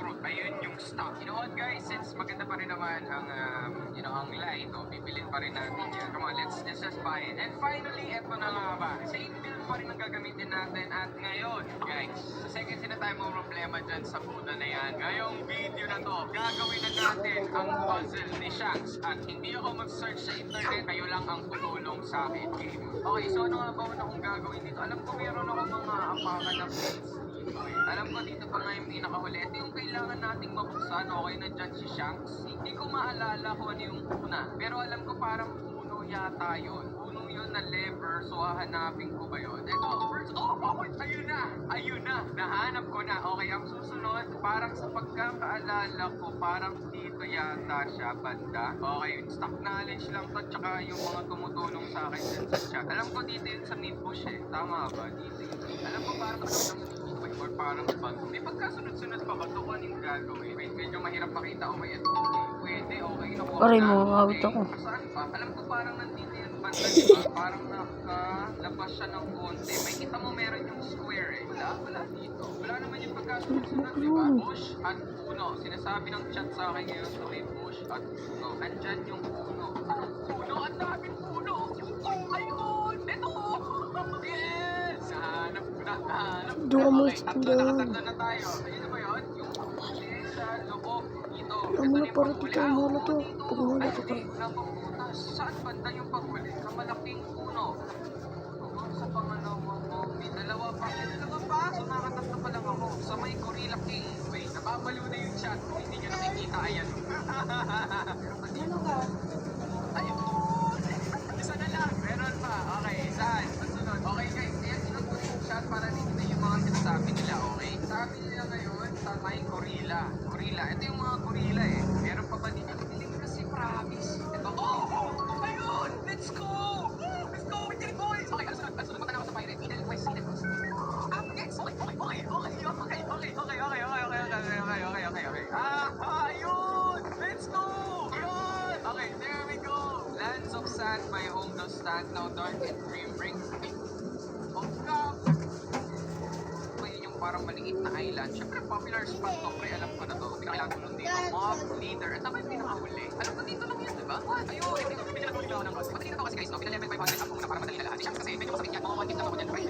fruit. Ayun yung stock. You know what guys, since maganda pa rin naman ang, ang light, bibilin pa rin natin yan. Come on, let's just buy it. And finally, eto na nga ba. Same build pa rin ang gagamitin natin. At ngayon, guys, sa second na tayo mo problema dyan sa Buddha na yan. Ngayong video na to, gagawin na natin ang puzzle ni Shanks. At hindi ako mag-search sa internet, kayo lang ang tutulong sa akin. Okay, so ano nga ba una kong gagawin dito? Alam ko meron ako mga apakan na plates dito eh. Alam ko dito pa nga yung pinakahuli. Ito yung kailangan nating mabuksan. Okay na dyan si Shanks. Hindi ko maalala kung ano yung una. Pero alam ko parang puno yata yun. Puno yun na lever. So hahanapin ko ba yun? Ito, first, ayun na! Ayun na! Nahanap ko na. Okay, ang susunod, parang sa pagkakaalala ko, parang dito yata siya, banda. Okay, stock knowledge lang to, tsaka yung mga tumutulong sa akin dyan sa chat. Alam ko dito yun sa mid-bush eh. Tama ba? Dito yun. Alam ko parang or parang bag. May pagkasunod-sunod pa ba ito kung anong gagawin? Wait, medyo mahirap makita. Okay, ito. Pwede, okay. Aray mo, awit ako. Saan pa? Alam ko parang nandito yung banda, diba? Parang nakalabas siya ng konti. May kita mo meron yung square eh. Wala dito. Wala naman yung pagkasunod-sunod, diba? Bush at puno. Sinasabi ng chat sa akin ngayon, okay, bush at puno. Andyan yung puno. Anong puno? Ang daming puno! Oh, ayun! Ito! Yes! Nahanap ko na. Doon mo Okay, nakatagda na tayo. Ayun na ba yun? Yung huli sa loob dito. Ang mula para dito, ang mula to. Pag mula to ka. Napaputas. Saan banda yung panghuli? Sa malaking puno. Sa pangalawa mo, may dalawa pa. Dalawa pa? So nakatatlo pa lang ako. Sa may Gorilla King. Wait, napapalo na yung chat. Kung hindi nyo nakikita, ayan. Meron pa dito. Ayun! Isa na lang. Meron pa. Okay, saan? Sunod. Okay guys, ayan sinunod ko yung chat para dito na yung mga sinasabi nila, okay? Sabi nila ngayon, sa may gorilla. Gorilla. Ito yung mga gorilla eh. Meron pa ba dito? Hindi kasi promise. Ito. Oh! Ayun! Let's go! Let's go with the boys! Okay, sunod. Punta na ako sa pirate. Middle West. Yes! Okay. Ayun! Let's go! Ayun! Okay, there we go! Lands of Sand, my home does stand now dark and grim brings me. Oh, God! Ayun yung parang maliit na island. Siyempre, popular spot to, pre. Alam ko na to. Hindi ka kailangan tulong dito. Mob, leader. At tama yung pinakahuli. Alam ko dito lang yan, di ba? Ayun! Hindi ko medyo natulong ako ng boss. Madali na to kasi guys, no? Pinalevel 500 up muna para madali na lahat. Siya kasi medyo masakit yan. Mga 1 hit lang ako dyan, pre.